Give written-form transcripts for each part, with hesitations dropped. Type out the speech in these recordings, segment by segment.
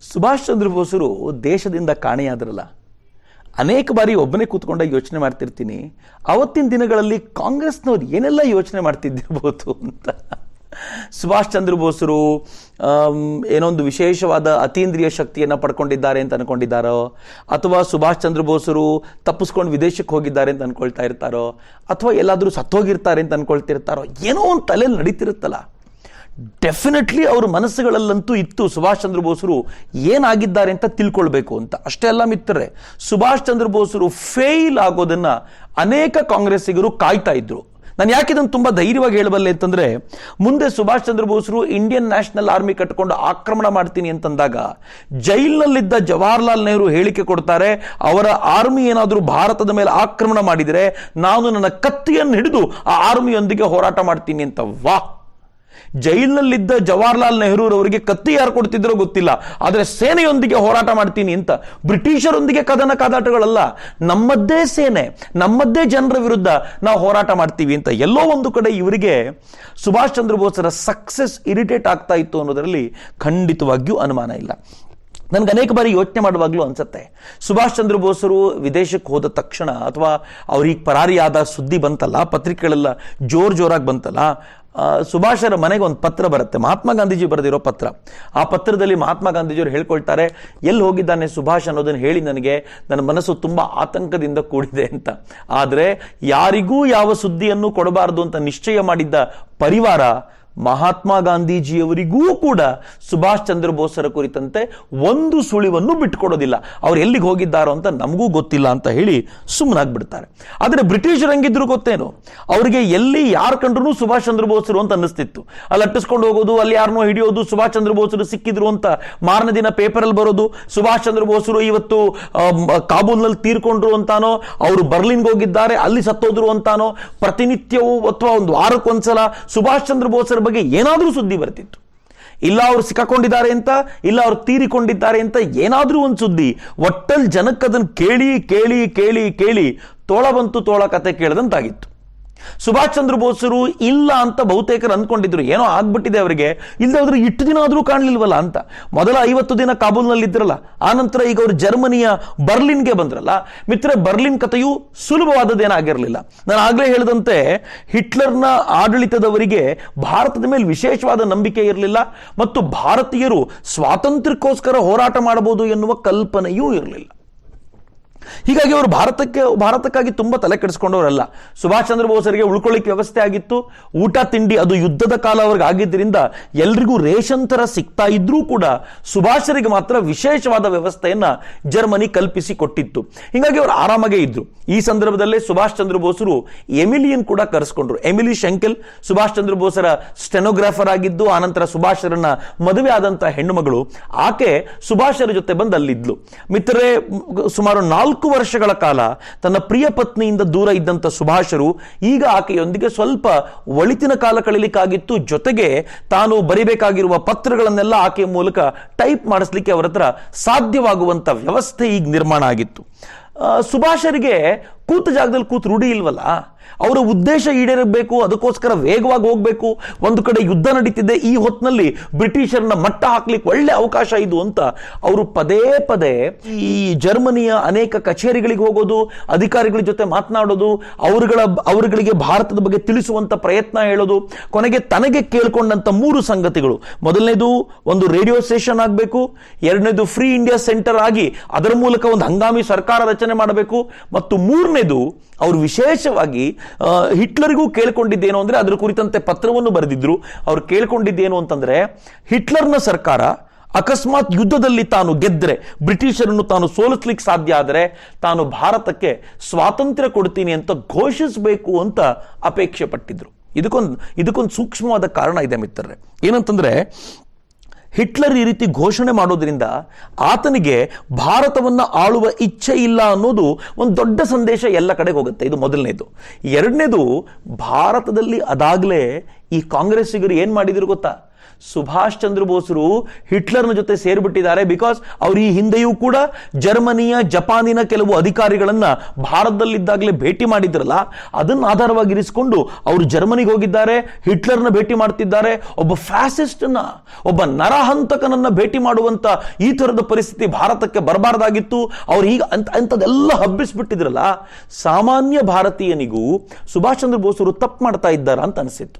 ಸುಭಾಷ್ ಚಂದ್ರ ಬೋಸರು ದೇಶದಿಂದ ಕಾಣೆಯಾದ್ರಲ್ಲ, ಅನೇಕ ಬಾರಿ ಒಬ್ಬನೇ ಕೂತ್ಕೊಂಡ ಯೋಚನೆ ಮಾಡ್ತಿರ್ತೀನಿ, ಅವತ್ತಿನ ದಿನಗಳಲ್ಲಿ ಕಾಂಗ್ರೆಸ್ನವ್ರು ಏನೆಲ್ಲ ಯೋಚನೆ ಮಾಡ್ತಿದ್ದಿರ್ಬೋದು ಅಂತ. ಸುಭಾಷ್ ಚಂದ್ರ ಬೋಸರು ಏನೊಂದು ವಿಶೇಷವಾದ ಅತೀಂದ್ರಿಯ ಶಕ್ತಿಯನ್ನು ಪಡ್ಕೊಂಡಿದ್ದಾರೆ ಅಂತ ಅನ್ಕೊಂಡಿದ್ದಾರೋ, ಅಥವಾ ಸುಭಾಷ್ ಚಂದ್ರ ಬೋಸರು ತಪ್ಪಿಸ್ಕೊಂಡು ವಿದೇಶಕ್ಕೆ ಹೋಗಿದ್ದಾರೆ ಅಂತ ಅನ್ಕೊಳ್ತಾ ಇರ್ತಾರೋ, ಅಥವಾ ಎಲ್ಲಾದರೂ ಸತ್ತೋಗಿರ್ತಾರೆ ಅಂತ ಅನ್ಕೊಳ್ತಿರ್ತಾರೋ, ಏನೋ ಒಂದು ತಲೆಯಲ್ಲಿ ನಡೀತಿರುತ್ತಲ್ಲ. ಡೆಫಿನೆಟ್ಲಿ ಅವ್ರ ಮನಸ್ಸುಗಳಲ್ಲಂತೂ ಇತ್ತು ಸುಭಾಷ್ ಚಂದ್ರ ಬೋಸರು ಏನಾಗಿದ್ದಾರೆ ಅಂತ ತಿಳ್ಕೊಳ್ಬೇಕು ಅಂತ. ಅಷ್ಟೇ ಅಲ್ಲ ಮಿತ್ರರೇ, ಸುಭಾಷ್ ಚಂದ್ರ ಬೋಸರು ಫೇಲ್ ಆಗೋದನ್ನ ಅನೇಕ ಕಾಂಗ್ರೆಸ್ಸಿಗರು ಕಾಯ್ತಾ ಇದ್ರು. ನಾನು ಯಾಕೆ ಇದನ್ನು ತುಂಬಾ ಧೈರ್ಯವಾಗಿ ಹೇಳಬಲ್ಲೆ ಅಂತಂದ್ರೆ, ಮುಂದೆ Subhash Chandra ಬೋಸರು Indian national army ಕಟ್ಟಿಕೊಂಡು ಆಕ್ರಮಣ ಮಾಡ್ತೀನಿ ಅಂತಂದಾಗ ಜೈಲಿನಲ್ಲಿದ್ದ ಜವಾಹರ್ಲಾಲ್ ನೆಹರು ಹೇಳಿಕೆ ಕೊಡ್ತಾರೆ, ಅವರ ಆರ್ಮಿ ಏನಾದರೂ ಭಾರತದ ಮೇಲೆ ಆಕ್ರಮಣ ಮಾಡಿದರೆ ನಾನು ನನ್ನ ಕತ್ತಿಯನ್ನು ಹಿಡಿದು ಆ ಆರ್ಮಿಯೊಂದಿಗೆ ಹೋರಾಟ ಮಾಡ್ತೀನಿ ಅಂತ. ವಾಹ್! ಜೈಲಿನಲ್ಲಿದ್ದ ಜವಾಹರ್ಲಾಲ್ ನೆಹರೂರವರಿಗೆ ಕತ್ತಿ ಯಾರು ಕೊಡ್ತಿದ್ರೋ ಗೊತ್ತಿಲ್ಲ, ಆದರೆ ಸೇನೆಯೊಂದಿಗೆ ಹೋರಾಟ ಮಾಡ್ತೀನಿ ಅಂತ. ಬ್ರಿಟಿಷರೊಂದಿಗೆ ಕದನ ಕಾದಾಟಗಳಲ್ಲ, ನಮ್ಮದ್ದೇ ಸೇನೆ, ನಮ್ಮದ್ದೇ ಜನರ ವಿರುದ್ಧ ನಾವು ಹೋರಾಟ ಮಾಡ್ತೀವಿ ಅಂತ. ಎಲ್ಲೋ ಒಂದು ಕಡೆ ಇವರಿಗೆ ಸುಭಾಷ್ ಚಂದ್ರ ಬೋಸರ ಸಕ್ಸಸ್ ಇರಿಟೇಟ್ ಆಗ್ತಾ ಇತ್ತು ಅನ್ನೋದರಲ್ಲಿ ಖಂಡಿತವಾಗಿಯೂ ಅನುಮಾನ ಇಲ್ಲ. ನನಗೆ ಅನೇಕ ಬಾರಿ ಯೋಚನೆ ಮಾಡುವಾಗಲೂ ಅನ್ಸುತ್ತೆ, ಸುಭಾಷ್ ಚಂದ್ರ ಬೋಸರು ವಿದೇಶಕ್ಕೆ ಹೋದ ತಕ್ಷಣ ಅಥವಾ ಅವ್ರಿಗೆ ಪರಾರಿಯಾದ ಸುದ್ದಿ ಬಂತಲ್ಲ, ಪತ್ರಿಕೆಗಳೆಲ್ಲ ಜೋರಾಗಿ ಬಂತಲ್ಲ, ಸುಭಾಷರ ಮನೆಗೆ ಒಂದು ಪತ್ರ ಬರುತ್ತೆ, ಮಹಾತ್ಮ ಗಾಂಧೀಜಿ ಬರೆದಿರೋ ಪತ್ರ. ಆ ಪತ್ರದಲ್ಲಿ ಮಹಾತ್ಮ ಗಾಂಧೀಜಿಯವರು ಹೇಳ್ಕೊಳ್ತಾರೆ, ಎಲ್ಲಿ ಹೋಗಿದ್ದಾನೆ ಸುಭಾಷ್ ಅನ್ನೋದನ್ನು ಹೇಳಿ, ನನಗೆ ನನ್ನ ಮನಸ್ಸು ತುಂಬಾ ಆತಂಕದಿಂದ ಕೂಡಿದೆ ಅಂತ. ಆದರೆ ಯಾರಿಗೂ ಯಾವ ಸುದ್ದಿಯನ್ನು ಕೊಡಬಾರದು ಅಂತ ನಿಶ್ಚಯ ಮಾಡಿದ್ದ ಪರಿವಾರ ಮಹಾತ್ಮ ಗಾಂಧೀಜಿಯವರಿಗೂ ಕೂಡ ಸುಭಾಷ್ ಚಂದ್ರ ಬೋಸರ ಕುರಿತಂತೆ ಒಂದು ಸುಳಿವನ್ನು ಬಿಟ್ಕೊಡೋದಿಲ್ಲ. ಅವ್ರು ಎಲ್ಲಿಗೆ ಹೋಗಿದ್ದಾರೋ ಅಂತ ನಮಗೂ ಗೊತ್ತಿಲ್ಲ ಅಂತ ಹೇಳಿ ಸುಮ್ಮನಾಗ್ಬಿಡ್ತಾರೆ. ಆದರೆ ಬ್ರಿಟಿಷರು ಹಂಗಿದ್ರು ಗೊತ್ತೇನು, ಅವರಿಗೆ ಎಲ್ಲಿ ಯಾರು ಕಂಡ್ರು ಸುಭಾಷ್ ಚಂದ್ರ ಬೋಸರು ಅಂತ ಅನ್ನಿಸ್ತಿತ್ತು. ಅಲ್ಲಿ ಅಟ್ಟಿಸ್ಕೊಂಡು ಹೋಗೋದು, ಅಲ್ಲಿ ಯಾರನ್ನೋ ಹಿಡಿಯೋದು, ಸುಭಾಷ್ ಚಂದ್ರ ಬೋಸರು ಸಿಕ್ಕಿದ್ರು ಅಂತ ಮಾರನೇ ದಿನ ಪೇಪರಲ್ಲಿ ಬರೋದು, ಸುಭಾಷ್ ಚಂದ್ರ ಬೋಸರು ಇವತ್ತು ಕಾಬೂಲ್ನಲ್ಲಿ ತೀರ್ಕೊಂಡ್ರು ಅಂತಾನೋ, ಅವರು ಬರ್ಲಿನ್ಗೆ ಹೋಗಿದ್ದಾರೆ ಅಲ್ಲಿ ಸತ್ತೋದ್ರು ಅಂತಾನೋ, ಪ್ರತಿನಿತ್ಯವೂ ಅಥವಾ ಒಂದು ವಾರಕ್ಕೊಂದ್ಸಲ ಸುಭಾಷ್ ಚಂದ್ರ ಬೋಸರ ಬಗ್ಗೆ ಏನಾದ್ರೂ ಸುದ್ದಿ ಬರ್ತಿತ್ತು. ಇಲ್ಲ ಅವ್ರು ಸಿಕ್ಕಾಕೊಂಡಿದ್ದಾರೆ ಅಂತ, ಇಲ್ಲ ಅವ್ರು ತೀರಿಕೊಂಡಿದ್ದಾರೆ ಅಂತ ಏನಾದ್ರೂ ಒಂದು ಸುದ್ದಿ. ಒಟ್ಟಲ್ಲಿ ಜನಕ್ಕೆ ಅದನ್ನು ಕೇಳಿ ಕೇಳಿ ಕೇಳಿ ಕೇಳಿ ತೋಳ ಬಂತು ತೋಳ ಕತೆ ಕೇಳದಂತಾಗಿತ್ತು. ಸುಭಾಷ್ ಚಂದ್ರ ಬೋಸರು ಇಲ್ಲ ಅಂತ ಬಹುತೇಕರು ಅಂದ್ಕೊಂಡಿದ್ರು, ಏನೋ ಆಗ್ಬಿಟ್ಟಿದೆ ಅವರಿಗೆ, ಇಲ್ಲದ್ರೆ ಇಷ್ಟು ದಿನ ಆದ್ರೂ ಕಾಣಲಿಲ್ವಲ್ಲ ಅಂತ. ಮೊದಲ 50 ದಿನ ಕಾಬೂಲ್ನಲ್ಲಿ ಇದ್ರಲ್ಲ, ಆನಂತರ ಈಗ ಅವರು ಜರ್ಮನಿಯ ಬರ್ಲಿನ್ಗೆ ಬಂದ್ರಲ್ಲ. ಮಿತ್ರ, ಬರ್ಲಿನ್ ಕಥೆಯು ಸುಲಭವಾದದ್ದೇನಾಗಿರಲಿಲ್ಲ. ನಾನು ಆಗ್ಲೇ ಹೇಳಿದಂತೆ ಹಿಟ್ಲರ್ನ ಆಡಳಿತದವರಿಗೆ ಭಾರತದ ಮೇಲೆ ವಿಶೇಷವಾದ ನಂಬಿಕೆ ಇರಲಿಲ್ಲ, ಮತ್ತು ಭಾರತೀಯರು ಸ್ವಾತಂತ್ರ್ಯಕ್ಕೋಸ್ಕರ ಹೋರಾಟ ಮಾಡಬಹುದು ಎನ್ನುವ ಕಲ್ಪನೆಯೂ ಇರಲಿಲ್ಲ. ಹೀಗಾಗಿ ಅವರು ಭಾರತಕ್ಕಾಗಿ ತುಂಬಾ ತಲೆ ಕೆಡಿಸ್ಕೊಂಡವರಲ್ಲ. ಸುಭಾಷ್ ಚಂದ್ರ ಬೋಸರಿಗೆ ಉಳ್ಕೊಳ್ಳಿಕ್ಕೆ ವ್ಯವಸ್ಥೆ ಆಗಿತ್ತು, ಊಟ ತಿಂಡಿ ಅದು ಯುದ್ಧದ ಕಾಲ ಅವ್ರಿಗೆ ಆಗಿದ್ದರಿಂದ ಎಲ್ರಿಗೂ ರೇಷನ್ ತರ ಸಿಗ್ತಾ ಇದ್ರೂ ಕೂಡ ಸುಭಾಷರಿಗೆ ಮಾತ್ರ ವಿಶೇಷವಾದ ವ್ಯವಸ್ಥೆಯನ್ನ ಜರ್ಮನಿ ಕಲ್ಪಿಸಿ ಕೊಟ್ಟಿತ್ತು. ಹೀಗಾಗಿ ಅವರು ಆರಾಮಾಗೇ ಇದ್ರು. ಈ ಸಂದರ್ಭದಲ್ಲೇ ಸುಭಾಷ್ ಚಂದ್ರ ಬೋಸರು ಎಮಿಲಿಯನ್ ಕೂಡ ಕರೆಸ್ಕೊಂಡ್ರು. ಎಮಿಲಿ ಶೆಂಕೆಲ್ ಸುಭಾಷ್ ಚಂದ್ರ ಬೋಸರ ಸ್ಟೆನೋಗ್ರಾಫರ್ ಆಗಿದ್ದು, ಆನಂತರ ಸುಭಾಷರನ್ನ ಮದುವೆ ಆದಂತಹ ಹೆಣ್ಣು ಮಗಳು. ಆಕೆ ಸುಭಾಷರ ಜೊತೆ ಬಂದು ಅಲ್ಲಿದ್ಲು. ಮಿತ್ರರೇ, ಸುಮಾರು 4 ವರ್ಷಗಳ ಕಾಲ ತನ್ನ ಪ್ರಿಯ ಪತ್ನಿಯಿಂದ ದೂರ ಇದ್ದಂತ ಸುಭಾಷರು ಈಗ ಆಕೆಯೊಂದಿಗೆ ಸ್ವಲ್ಪ ಒಳಿತಿನ ಕಾಲ ಕಳೀಲಿಕ್ಕಾಗಿತ್ತು. ಜೊತೆಗೆ ತಾನು ಬರಿಬೇಕಾಗಿರುವ ಪತ್ರಗಳನ್ನೆಲ್ಲ ಆಕೆಯ ಮೂಲಕ ಟೈಪ್ ಮಾಡಿಸ್ಲಿಕ್ಕೆ ಅವರ ಹತ್ರ ಸಾಧ್ಯವಾಗುವಂತ ವ್ಯವಸ್ಥೆ ಈಗ ನಿರ್ಮಾಣ ಆಗಿತ್ತು. ಸುಭಾಷರಿಗೆ ಕೂತ ಜಾಗದಲ್ಲಿ ಕೂತು ರೂಢಿ ಇಲ್ವಲ್ಲ, ಅವರ ಉದ್ದೇಶ ಈಡೇರಬೇಕು, ಅದಕ್ಕೋಸ್ಕರ ವೇಗವಾಗಿ ಹೋಗಬೇಕು. ಒಂದು ಕಡೆ ಯುದ್ಧ ನಡೀತಿದೆ, ಈ ಹೊತ್ತಿನಲ್ಲಿ ಬ್ರಿಟಿಷರನ್ನ ಮಟ್ಟ ಹಾಕ್ಲಿಕ್ಕೆ ಒಳ್ಳೆ ಅವಕಾಶ ಇದು ಅಂತ ಅವರು ಪದೇ ಪದೇ ಈ ಜರ್ಮನಿಯ ಅನೇಕ ಕಚೇರಿಗಳಿಗೆ ಹೋಗೋದು, ಅಧಿಕಾರಿಗಳ ಜೊತೆ ಮಾತನಾಡೋದು, ಅವರುಗಳಿಗೆ ಭಾರತದ ಬಗ್ಗೆ ತಿಳಿಸುವಂತ ಪ್ರಯತ್ನ ಹೇಳೋದು. ಕೊನೆಗೆ ತನಗೆ ಕೇಳ್ಕೊಂಡಂತ 3 ಸಂಗತಿಗಳು: ಮೊದಲನೇದು ಒಂದು ರೇಡಿಯೋ ಸ್ಟೇಷನ್ ಆಗಬೇಕು, ಎರಡನೇದು ಫ್ರೀ ಇಂಡಿಯಾ ಸೆಂಟರ್ ಆಗಿ ಅದರ ಮೂಲಕ ಒಂದು ಹಂಗಾಮಿ ಸರ್ಕಾರ ರಚನೆ ಮಾಡಬೇಕು, ಮತ್ತು ಮೂರನೇದು ಅವರು ವಿಶೇಷವಾಗಿ ಹಿಟ್ಲರಿಗೂ ಕೇಳ್ಕೊಂಡಿದ್ದೇನು ಅಂದ್ರೆ ಅದರ ಕುರಿತಂತೆ ಪತ್ರವನ್ನು ಬರೆದಿದ್ರು. ಅವ್ರು ಕೇಳ್ಕೊಂಡಿದ್ದೇನು ಅಂತಂದ್ರೆ, ಹಿಟ್ಲರ್ನ ಸರ್ಕಾರ ಅಕಸ್ಮಾತ್ ಯುದ್ಧದಲ್ಲಿ ತಾನು ಗೆದ್ರೆ, ಬ್ರಿಟಿಷರನ್ನು ತಾನು ಸೋಲಿಸ್ಲಿಕ್ಕೆ ಸಾಧ್ಯ ಆದರೆ ತಾನು ಭಾರತಕ್ಕೆ ಸ್ವಾತಂತ್ರ್ಯ ಕೊಡ್ತೀನಿ ಅಂತ ಘೋಷಿಸಬೇಕು ಅಂತ ಅಪೇಕ್ಷೆ ಪಟ್ಟಿದ್ರು. ಇದಕ್ಕೊಂದು ಸೂಕ್ಷ್ಮವಾದ ಕಾರಣ ಇದೆ ಮಿತ್ರರೇ. ಏನಂತಂದ್ರೆ, ಹಿಟ್ಲರ್ ಈ ರೀತಿ ಘೋಷಣೆ ಮಾಡೋದ್ರಿಂದ ಆತನಿಗೆ ಭಾರತವನ್ನ ಆಳುವ ಇಚ್ಛೆ ಇಲ್ಲ ಅನ್ನೋದು ಒಂದು ದೊಡ್ಡ ಸಂದೇಶ ಎಲ್ಲ ಕಡೆಗೆ ಹೋಗುತ್ತೆ. ಇದು ಮೊದಲನೇದು. ಎರಡನೇದು, ಭಾರತದಲ್ಲಿ ಅದಾಗಲೇ ಈ ಕಾಂಗ್ರೆಸ್ಸಿಗರು ಏನ್ ಮಾಡಿದ್ರು ಗೊತ್ತಾ? ಸುಭಾಷ್ ಚಂದ್ರ ಬೋಸರು ಹಿಟ್ಲರ್ನ ಜೊತೆ ಸೇರಿಬಿಟ್ಟಿದ್ದಾರೆ. ಬಿಕಾಸ್ ಅವರು ಈ ಹಿಂದೆಯೂ ಕೂಡ ಜರ್ಮನಿಯ ಜಪಾನಿನ ಕೆಲವು ಅಧಿಕಾರಿಗಳನ್ನ ಭಾರತದಲ್ಲಿದ್ದಾಗಲೇ ಭೇಟಿ ಮಾಡಿದ್ರಲ್ಲ, ಅದನ್ನು ಆಧಾರವಾಗಿರಿಸಿಕೊಂಡು ಅವರು ಜರ್ಮನಿಗೆ ಹೋಗಿದ್ದಾರೆ, ಹಿಟ್ಲರ್ನ ಭೇಟಿ ಮಾಡ್ತಿದ್ದಾರೆ. ಒಬ್ಬ ಫ್ಯಾಸಿಸ್ಟ್ ಅನ್ನ, ಒಬ್ಬ ನರಹಂತಕನನ್ನ ಭೇಟಿ ಮಾಡುವಂತ ಈ ತರದ ಪರಿಸ್ಥಿತಿ ಭಾರತಕ್ಕೆ ಬರಬಾರ್ದಾಗಿತ್ತು. ಅವ್ರು ಈಗ ಅಂಥದ್ದೆಲ್ಲ ಹಬ್ಬಿಸ್ಬಿಟ್ಟಿದ್ರಲ್ಲ, ಸಾಮಾನ್ಯ ಭಾರತೀಯನಿಗೂ ಸುಭಾಷ್ ಚಂದ್ರ ಬೋಸರು ತಪ್ಪು ಮಾಡ್ತಾ ಇದ್ದಾರ ಅಂತ ಅನಿಸಿತ್ತು.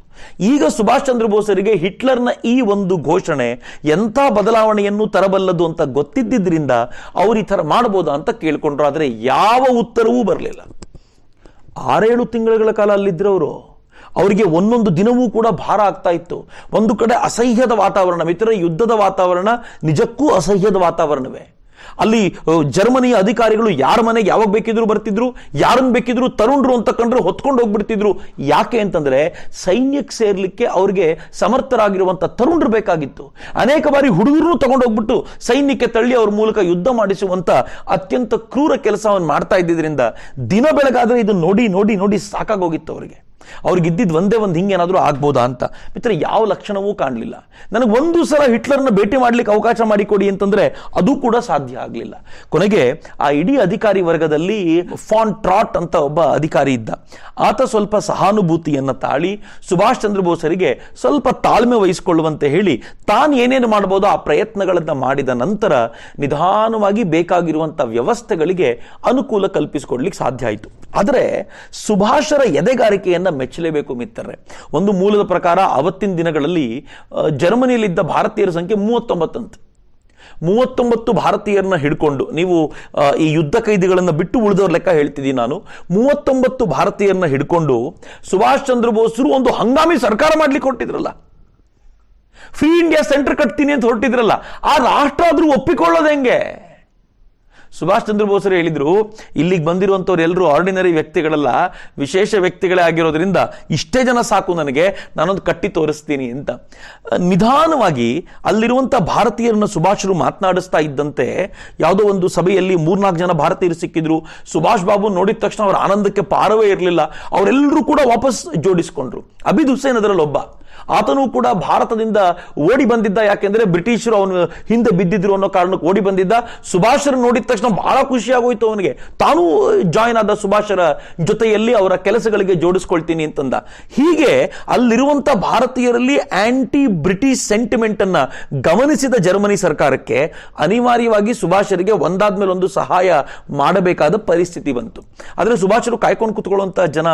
ಈಗ ಸುಭಾಷ್ ಚಂದ್ರ ಬೋಸರಿಗೆ ಹಿಟ್ಲರ್ನ ಈ ಒಂದು ಘೋಷಣೆ ಎಂಥ ಬದಲಾವಣೆಯನ್ನು ತರಬಲ್ಲದು ಅಂತ ಗೊತ್ತಿದ್ದರಿಂದ ಅವ್ರು ಈ ಥರ ಮಾಡ್ಬೋದಾ ಅಂತ ಕೇಳ್ಕೊಂಡ್ರು. ಆದರೆ ಯಾವ ಉತ್ತರವೂ ಬರಲಿಲ್ಲ. 6-7 ತಿಂಗಳ ಕಾಲ ಅಲ್ಲಿದ್ರವರು. ಅವರಿಗೆ ಒಂದೊಂದು ದಿನವೂ ಕೂಡ ಭಾರ ಆಗ್ತಾ ಇತ್ತು. ಒಂದು ಕಡೆ ಅಸಹ್ಯದ ವಾತಾವರಣ, ಮಿತ್ರ ಯುದ್ಧದ ವಾತಾವರಣ, ನಿಜಕ್ಕೂ ಅಸಹ್ಯದ ವಾತಾವರಣವೇ. ಅಲ್ಲಿ ಜರ್ಮನಿಯ ಅಧಿಕಾರಿಗಳು ಯಾರ ಮನೆಗೆ ಯಾವಾಗ ಬೇಕಿದ್ರು ಬರ್ತಿದ್ರು, ಯಾರನ್ನು ಬೇಕಿದ್ರು ತರುಣ್ರು ಅಂತ ಕಂಡ್ರೆ ಹೊತ್ಕೊಂಡು ಹೋಗ್ಬಿಡ್ತಿದ್ರು. ಯಾಕೆ ಅಂತಂದ್ರೆ ಸೈನ್ಯಕ್ಕೆ ಸೇರ್ಲಿಕ್ಕೆ ಅವ್ರಿಗೆ ಸಮರ್ಥರಾಗಿರುವಂತ ತರುಣ್ರು ಬೇಕಾಗಿತ್ತು. ಅನೇಕ ಬಾರಿ ಹುಡುಗರು ತಗೊಂಡೋಗ್ಬಿಟ್ಟು ಸೈನ್ಯಕ್ಕೆ ತಳ್ಳಿ ಅವ್ರ ಮೂಲಕ ಯುದ್ಧ ಮಾಡಿಸುವಂತ ಅತ್ಯಂತ ಕ್ರೂರ ಕೆಲಸವನ್ನು ಮಾಡ್ತಾ ಇದ್ದಿದ್ರಿಂದ ದಿನ ಬೆಳಗಾದ್ರೆ ಇದು ನೋಡಿ ನೋಡಿ ನೋಡಿ ಸಾಕಾಗೋಗಿತ್ತು ಅವರಿಗೆ. ಅವ್ರಿಗಿದ್ದಿದ್ದು ಒಂದೇ ಒಂದು ಹಿಂಗೇನಾದ್ರೂ ಆಗ್ಬೋದಾ ಅಂತ. ಮಿತ್ರ, ಯಾವ ಲಕ್ಷಣವೂ ಕಾಣಲಿಲ್ಲ. ನನಗೆ ಒಂದು ಸಲ ಹಿಟ್ಲರ್ನ ಭೇಟಿ ಮಾಡ್ಲಿಕ್ಕೆ ಅವಕಾಶ ಮಾಡಿಕೊಡಿ ಅಂತಂದ್ರೆ ಅದು ಕೂಡ ಸಾಧ್ಯ ಆಗಲಿಲ್ಲ. ಕೊನೆಗೆ ಆ ಇಡೀ ಅಧಿಕಾರಿ ವರ್ಗದಲ್ಲಿ ಫಾನ್ ಟ್ರಾಟ್ ಅಂತ ಒಬ್ಬ ಅಧಿಕಾರಿ ಇದ್ದ. ಆತ ಸ್ವಲ್ಪ ಸಹಾನುಭೂತಿಯನ್ನ ತಾಳಿ ಸುಭಾಷ್ ಚಂದ್ರ ಬೋಸರಿಗೆ ಸ್ವಲ್ಪ ತಾಳ್ಮೆ ವಹಿಸಿಕೊಳ್ಳುವಂತೆ ಹೇಳಿ ತಾನು ಏನೇನು ಮಾಡಬಹುದೋ ಆ ಪ್ರಯತ್ನಗಳನ್ನ ಮಾಡಿದ ನಂತರ ನಿಧಾನವಾಗಿ ಬೇಕಾಗಿರುವಂತ ವ್ಯವಸ್ಥೆಗಳಿಗೆ ಅನುಕೂಲ ಕಲ್ಪಿಸಿಕೊಡ್ಲಿಕ್ಕೆ ಸಾಧ್ಯ ಆಯಿತು. ಆದರೆ ಸುಭಾಷರ ಎದೆಗಾರಿಕೆಯನ್ನ ಮೆಚ್ಚಲೇಬೇಕು ಮಿತ್ರರೇ. ಒಂದು ಮೂಲದ ಪ್ರಕಾರ ಅವತ್ತಿನ ದಿನಗಳಲ್ಲಿ ಜರ್ಮನಿಯಲ್ಲಿದ್ದ ಭಾರತೀಯರ ಸಂಖ್ಯೆ 39 ಅಂತ. 39 ಭಾರತೀಯರನ್ನ ಹಿಡ್ಕೊಂಡು, ನೀವು ಈ ಯುದ್ಧ ಕೈದಿಗಳನ್ನ ಬಿಟ್ಟು ಉಳಿದವ್ರ ಲೆಕ್ಕ ಹೇಳ್ತಿದ್ದೀನಿ ನಾನು, 39 ಭಾರತೀಯರನ್ನ ಹಿಡ್ಕೊಂಡು ಸುಭಾಷ್ ಚಂದ್ರ ಬೋಸರು ಒಂದು ಹಂಗಾಮಿ ಸರ್ಕಾರ ಮಾಡ್ಲಿಕ್ಕೆ ಹೊರಟಿದ್ರಲ್ಲ, ಫ್ರೀ ಇಂಡಿಯಾ ಸೆಂಟರ್ ಕಟ್ತೀನಿ ಅಂತ ಹೊರಟಿದ್ರಲ್ಲ, ಆ ರಾಷ್ಟ್ರ ಆದ್ರೂ ಒಪ್ಪಿಕೊಳ್ಳೋದು ಹೆಂಗೆ? ಸುಭಾಷ್ ಚಂದ್ರ ಬೋಸರು ಹೇಳಿದ್ರು, ಇಲ್ಲಿಗೆ ಬಂದಿರುವಂತವ್ರು ಎಲ್ಲರೂ ಆರ್ಡಿನರಿ ವ್ಯಕ್ತಿಗಳಲ್ಲ, ವಿಶೇಷ ವ್ಯಕ್ತಿಗಳೇ ಆಗಿರೋದ್ರಿಂದ ಇಷ್ಟೇ ಜನ ಸಾಕು ನನಗೆ, ನಾನೊಂದು ಕಟ್ಟಿ ತೋರಿಸ್ತೀನಿ ಅಂತ. ನಿಧಾನವಾಗಿ ಅಲ್ಲಿರುವಂತ ಭಾರತೀಯರನ್ನ ಸುಭಾಷರು ಮಾತನಾಡಿಸ್ತಾ ಇದ್ದಂತೆ ಯಾವುದೋ ಒಂದು ಸಭೆಯಲ್ಲಿ 3-4 ಜನ ಭಾರತೀಯರು ಸಿಕ್ಕಿದ್ರು. ಸುಭಾಷ್ ಬಾಬು ನೋಡಿದ ತಕ್ಷಣ ಅವರ ಆನಂದಕ್ಕೆ ಪಾರವೇ ಇರಲಿಲ್ಲ. ಅವರೆಲ್ಲರೂ ಕೂಡ ವಾಪಸ್ ಜೋಡಿಸಿಕೊಂಡ್ರು. ಅಬಿದ್ ಹುಸೇನ್ ಅದರಲ್ಲಿ ಒಬ್ಬ. ಆತನೂ ಕೂಡ ಭಾರತದಿಂದ ಓಡಿ ಬಂದಿದ್ದ. ಯಾಕೆಂದ್ರೆ ಬ್ರಿಟಿಷರು ಅವನು ಹಿಂದೆ ಬಿದ್ದಿದ್ರು ಅನ್ನೋ ಕಾರಣಕ್ಕೆ ಓಡಿ ಬಂದಿದ್ದ. ಸುಭಾಷರ ನೋಡಿದ ತಕ್ಷಣ ಬಹಳ ಖುಷಿ ಆಗೋಯ್ತು ಅವನಿಗೆ. ತಾನೂ ಜಾಯಿನ್ ಆದ ಸುಭಾಷರ ಜೊತೆಯಲ್ಲಿ ಅವರ ಕೆಲಸಗಳಿಗೆ ಜೋಡಿಸ್ಕೊಳ್ತೀನಿ ಅಂತಂದ. ಹೀಗೆ ಅಲ್ಲಿರುವಂತ ಭಾರತೀಯರಲ್ಲಿ ಆಂಟಿ ಬ್ರಿಟಿಷ್ ಸೆಂಟಿಮೆಂಟ್ ಅನ್ನ ಗಮನಿಸಿದ ಜರ್ಮನಿ ಸರ್ಕಾರಕ್ಕೆ ಅನಿವಾರ್ಯವಾಗಿ ಸುಭಾಷರಿಗೆ ಒಂದಾದ್ಮೇಲೆ ಒಂದು ಸಹಾಯ ಮಾಡಬೇಕಾದ ಪರಿಸ್ಥಿತಿ ಬಂತು. ಆದ್ರೆ ಸುಭಾಷರು ಕಾಯ್ಕೊಂಡು ಕುತ್ಕೊಳ್ಳುವಂತ ಜನ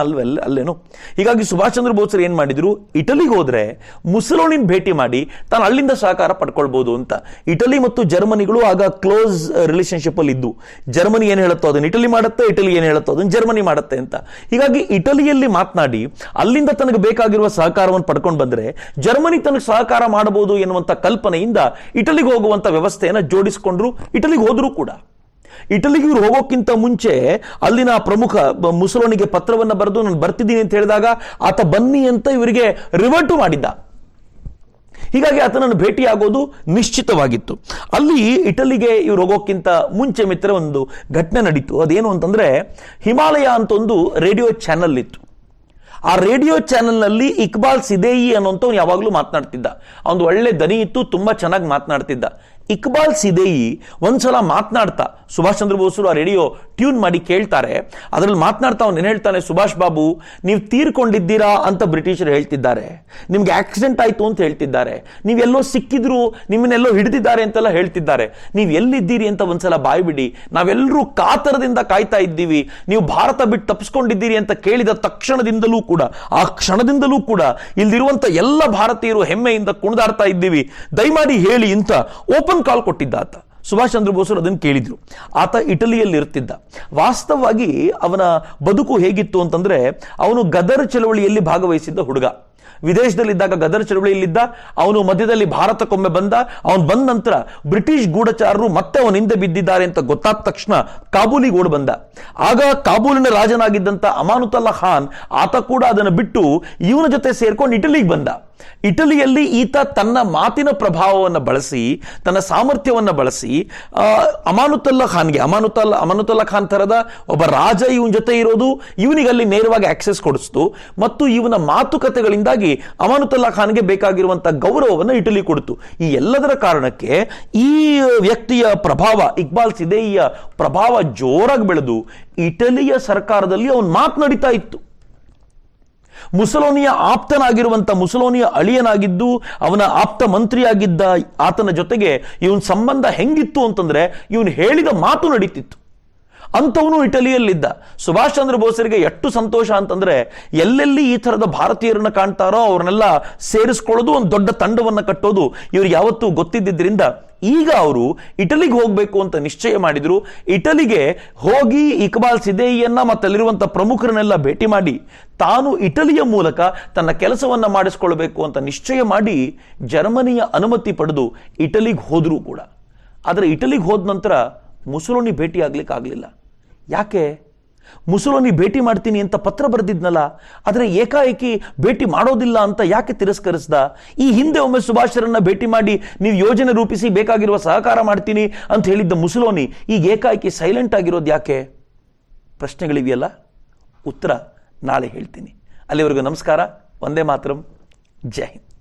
ಅಲ್ಲೇನು. ಹೀಗಾಗಿ ಸುಭಾಷ್ ಚಂದ್ರ ಬೋಸರು ಏನ್ ಮಾಡಿದ್ರು, ಇಟಲಿಗೆ ಹೋದ್ರೆ ಮುಸೋಲಿನಿ ಭೇಟಿ ಮಾಡಿ ತಾನು ಅಲ್ಲಿಂದ ಸಹಕಾರ ಪಡ್ಕೊಳ್ಬಹುದು ಅಂತ. ಇಟಲಿ ಮತ್ತು ಜರ್ಮನಿಗಳು ಆಗ ಕ್ಲೋಸ್ ರಿಲೇಶನ್ಶಿಪ್ ಅಲ್ಲಿ ಇದ್ದು, ಜರ್ಮನಿ ಏನ್ ಹೇಳುತ್ತೋ ಅದನ್ನ ಇಟಲಿ ಮಾಡುತ್ತೆ, ಇಟಲಿ ಏನ್ ಹೇಳುತ್ತೋ ಅದನ್ನ ಜರ್ಮನಿ ಮಾಡುತ್ತೆ ಅಂತ. ಹೀಗಾಗಿ ಇಟಲಿಯಲ್ಲಿ ಮಾತನಾಡಿ ಅಲ್ಲಿಂದ ತನಗೆ ಬೇಕಾಗಿರುವ ಸಹಕಾರವನ್ನು ಪಡ್ಕೊಂಡು ಬಂದ್ರೆ ಜರ್ಮನಿ ತನಗೆ ಸಹಕಾರ ಮಾಡಬಹುದು ಎನ್ನುವಂತ ಕಲ್ಪನೆಯಿಂದ ಇಟಲಿಗೆ ಹೋಗುವಂತ ವ್ಯವಸ್ಥೆಯನ್ನು ಜೋಡಿಸಿಕೊಂಡ್ರು. ಇಟಲಿಗೆ ಹೋದ್ರು ಕೂಡ. ಇಟಲಿಗೆ ಇವ್ರು ಹೋಗೋಕ್ಕಿಂತ ಮುಂಚೆ ಅಲ್ಲಿನ ಪ್ರಮುಖ ಮುಸೋಲಿನಿಗೆ ಪತ್ರವನ್ನ ಬರೆದು ನಾನು ಬರ್ತಿದ್ದೀನಿ ಅಂತ ಹೇಳಿದಾಗ ಆತ ಬನ್ನಿ ಅಂತ ಇವರಿಗೆ ರಿವರ್ಟ್ ಮಾಡಿದ್ದ. ಹೀಗಾಗಿ ಆತನನ್ನು ಭೇಟಿಯಾಗೋದು ನಿಶ್ಚಿತವಾಗಿತ್ತು. ಅಲ್ಲಿ ಇಟಲಿಗೆ ಇವ್ರು ಹೋಗೋಕ್ಕಿಂತ ಮುಂಚೆ ಮಿತ್ರ ಒಂದು ಘಟನೆ ನಡೀತು. ಅದೇನು ಅಂತಂದ್ರೆ, ಹಿಮಾಲಯ ಅಂತ ಒಂದು ರೇಡಿಯೋ ಚಾನೆಲ್ ಇತ್ತು. ಆ ರೇಡಿಯೋ ಚಾನೆಲ್ನಲ್ಲಿ ಇಕ್ಬಾಲ್ ಸಿದೇಯಿ ಅನ್ನೋಂಥವ್ನು ಯಾವಾಗಲೂ ಮಾತನಾಡ್ತಿದ್ದ. ಅವನು ಒಳ್ಳೆ ದನಿ ಇತ್ತು, ತುಂಬಾ ಚೆನ್ನಾಗಿ ಮಾತನಾಡ್ತಿದ್ದ. ಇಕ್ಬಾಲ್ ಸಿದೇಯಿ ಒಂದ್ಸಲ ಮಾತನಾಡ್ತಾ ಸುಭಾಷ್ ಚಂದ್ರ ಬೋಸರು ಆ ರೇಡಿಯೋ ಟ್ಯೂನ್ ಮಾಡಿ ಕೇಳ್ತಾರೆ. ಅದರಲ್ಲಿ ಮಾತನಾಡ್ತಾ ಅವನು ಏನ್ ಹೇಳ್ತಾನೆ, ಸುಭಾಷ್ ಬಾಬು ನೀವು ತೀರ್ಕೊಂಡಿದ್ದೀರಾ ಅಂತ ಬ್ರಿಟಿಷರು ಹೇಳ್ತಿದ್ದಾರೆ, ನಿಮ್ಗೆ ಆಕ್ಸಿಡೆಂಟ್ ಆಯ್ತು ಅಂತ ಹೇಳ್ತಿದ್ದಾರೆ, ನೀವೆಲ್ಲೋ ಸಿಕ್ಕಿದ್ರು, ನಿಮ್ಮನ್ನೆಲ್ಲೋ ಹಿಡಿದಿದ್ದಾರೆ ಅಂತೆಲ್ಲ ಹೇಳ್ತಿದ್ದಾರೆ, ನೀವು ಎಲ್ಲಿದ್ದೀರಿ ಅಂತ ಒಂದ್ಸಲ ಬಾಯ್ ಬಿಡಿ, ನಾವೆಲ್ಲರೂ ಕಾತರದಿಂದ ಕಾಯ್ತಾ ಇದ್ದೀವಿ, ನೀವು ಭಾರತ ಬಿಟ್ಟು ತಪ್ಪಿಸ್ಕೊಂಡಿದ್ದೀರಿ ಅಂತ ಕೇಳಿದ ತಕ್ಷಣದಿಂದಲೂ ಕೂಡ, ಆ ಕ್ಷಣದಿಂದಲೂ ಕೂಡ ಇಲ್ಲಿರುವಂತ ಎಲ್ಲ ಭಾರತೀಯರು ಹೆಮ್ಮೆಯಿಂದ ಕುಣಿದಾಡ್ತಾ ಇದ್ದೀವಿ, ದಯಮಾಡಿ ಹೇಳಿ ಅಂತ ಓಪನ್ ಕಾಲ್ ಕೊಟ್ಟಿದ್ದ ಆತ. ಸುಭಾಷ್ ಚಂದ್ರ ಬೋಸರು ಅದನ್ನು ಕೇಳಿದ್ರು. ಆತ ಇಟಲಿಯಲ್ಲಿ ಇರ್ತಿದ್ದ. ವಾಸ್ತವವಾಗಿ ಅವನ ಬದುಕು ಹೇಗಿತ್ತು ಅಂತಂದ್ರೆ, ಅವನು ಗದರ್ ಚಳವಳಿಯಲ್ಲಿ ಭಾಗವಹಿಸಿದ್ದ ಹುಡುಗ. ವಿದೇಶದಲ್ಲಿದ್ದಾಗ ಗದರ್ ಚಳವಳಿಯಲ್ಲಿದ್ದ ಅವನು. ಮಧ್ಯದಲ್ಲಿ ಭಾರತಕ್ಕೊಮ್ಮೆ ಬಂದ. ಅವನು ಬಂದ ನಂತರ ಬ್ರಿಟಿಷ್ ಗೂಢಚಾರರು ಮತ್ತೆ ಅವನ ಹಿಂದೆ ಬಿದ್ದಿದ್ದಾರೆ ಅಂತ ಗೊತ್ತಾದ ತಕ್ಷಣ ಕಾಬೂಲಿಗೆ ಓಡ್ ಬಂದ. ಆಗ ಕಾಬೂಲಿನ ರಾಜನಾಗಿದ್ದಂತ ಅಮಾನುತಲ್ಲಾ ಖಾನ್ ಆತ ಕೂಡ ಅದನ್ನು ಬಿಟ್ಟು ಇವನ ಜೊತೆ ಸೇರ್ಕೊಂಡು ಇಟಲಿಗೆ ಬಂದ. ಇಟಲಿಯಲ್ಲಿ ಈತ ತನ್ನ ಮಾತಿನ ಪ್ರಭಾವವನ್ನು ಬಳಸಿ, ತನ್ನ ಸಾಮರ್ಥ್ಯವನ್ನು ಬಳಸಿ ಅಮಾನುತಲ್ಲಾ ಖಾನ್ ತರದ ಒಬ್ಬ ರಾಜ ಇವನ ಜೊತೆ ಇರೋದು, ಇವನಿಗಲ್ಲಿ ನೇರವಾಗಿ ಆಕ್ಸೆಸ್ ಕೊಡಿಸ್ತು ಮತ್ತು ಇವನ ಮಾತುಕತೆಗಳಿಂದಾಗಿ ಅಮಾನುತಲ್ಲಾ ಖಾನ್ಗೆ ಬೇಕಾಗಿರುವಂತಹ ಗೌರವವನ್ನು ಇಟಲಿ ಕೊಡ್ತು. ಈ ಎಲ್ಲದರ ಕಾರಣಕ್ಕೆ ಈ ವ್ಯಕ್ತಿಯ ಪ್ರಭಾವ, ಇಕ್ಬಾಲ್ ಸಿದೇಯಿಯ ಪ್ರಭಾವ ಜೋರಾಗಿ ಬೆಳೆದು ಇಟಲಿಯ ಸರ್ಕಾರದಲ್ಲಿ ಅವನು ಮಾತನಾಡಿತಾ ಇತ್ತು. ಮುಸೋಲಿನಿಯ ಆಪ್ತನಾಗಿರುವಂತ, ಮುಸೋಲಿನಿಯ ಅಳಿಯನಾಗಿದ್ದು ಅವನ ಆಪ್ತ ಮಂತ್ರಿಯಾಗಿದ್ದ ಆತನ ಜೊತೆಗೆ ಇವನ್ ಸಂಬಂಧ ಹೆಂಗಿತ್ತು ಅಂತಂದ್ರೆ ಇವನು ಹೇಳಿದ ಮಾತು ನಡೀತಿತ್ತು. ಅಂಥವನು ಇಟಲಿಯಲ್ಲಿದ್ದ. ಸುಭಾಷ್ ಚಂದ್ರ ಬೋಸರಿಗೆ ಎಷ್ಟು ಸಂತೋಷ ಅಂತಂದ್ರೆ, ಎಲ್ಲೆಲ್ಲಿ ಈ ಥರದ ಭಾರತೀಯರನ್ನ ಕಾಣ್ತಾರೋ ಅವ್ರನ್ನೆಲ್ಲ ಸೇರಿಸ್ಕೊಳ್ಳೋದು, ಒಂದು ದೊಡ್ಡ ತಂಡವನ್ನು ಕಟ್ಟೋದು ಇವ್ರಿಗೆ ಯಾವತ್ತೂ ಗೊತ್ತಿದ್ದರಿಂದ ಈಗ ಅವರು ಇಟಲಿಗೆ ಹೋಗಬೇಕು ಅಂತ ನಿಶ್ಚಯ ಮಾಡಿದ್ರು. ಇಟಲಿಗೆ ಹೋಗಿ ಇಕ್ಬಾಲ್ ಸಿದೇಯಿಯನ್ನ ಮತ್ತಲ್ಲಿರುವಂಥ ಪ್ರಮುಖರನ್ನೆಲ್ಲ ಭೇಟಿ ಮಾಡಿ ತಾನು ಇಟಲಿಯ ಮೂಲಕ ತನ್ನ ಕೆಲಸವನ್ನ ಮಾಡಿಸ್ಕೊಳ್ಬೇಕು ಅಂತ ನಿಶ್ಚಯ ಮಾಡಿ ಜರ್ಮನಿಯ ಅನುಮತಿ ಪಡೆದು ಇಟಲಿಗೆ ಹೋದ್ರು ಕೂಡ. ಆದರೆ ಇಟಲಿಗೆ ಹೋದ ನಂತರ ಮುಸೋಲಿನಿ ಭೇಟಿ ಆಗ್ಲಿಕ್ಕೆ ಆಗಲಿಲ್ಲ. ಯಾಕೆ? ಮುಸೋಲಿನಿ ಭೇಟಿ ಮಾಡ್ತೀನಿ ಅಂತ ಪತ್ರ ಬರೆದಿದ್ನಲ್ಲ, ಆದರೆ ಏಕಾಏಕಿ ಭೇಟಿ ಮಾಡೋದಿಲ್ಲ ಅಂತ ಯಾಕೆ ತಿರಸ್ಕರಿಸ್ದ? ಈ ಹಿಂದೆ ಒಮ್ಮೆ ಸುಭಾಷರನ್ನ ಭೇಟಿ ಮಾಡಿ ನೀವು ಯೋಜನೆ ರೂಪಿಸಿ ಬೇಕಾಗಿರುವ ಸಹಕಾರ ಮಾಡ್ತೀನಿ ಅಂತ ಹೇಳಿದ್ದ ಮುಸೋಲಿನಿ ಈಗ ಏಕಾಏಕಿ ಸೈಲೆಂಟ್ ಆಗಿರೋದು ಯಾಕೆ? ಪ್ರಶ್ನೆಗಳಿವೆಯಲ್ಲ, ಉತ್ತರ ನಾಳೆ ಹೇಳ್ತೀನಿ. ಅಲ್ಲಿವರೆಗೂ ನಮಸ್ಕಾರ. ವಂದೇ ಮಾತರಂ. ಜೈ ಹಿಂದ್.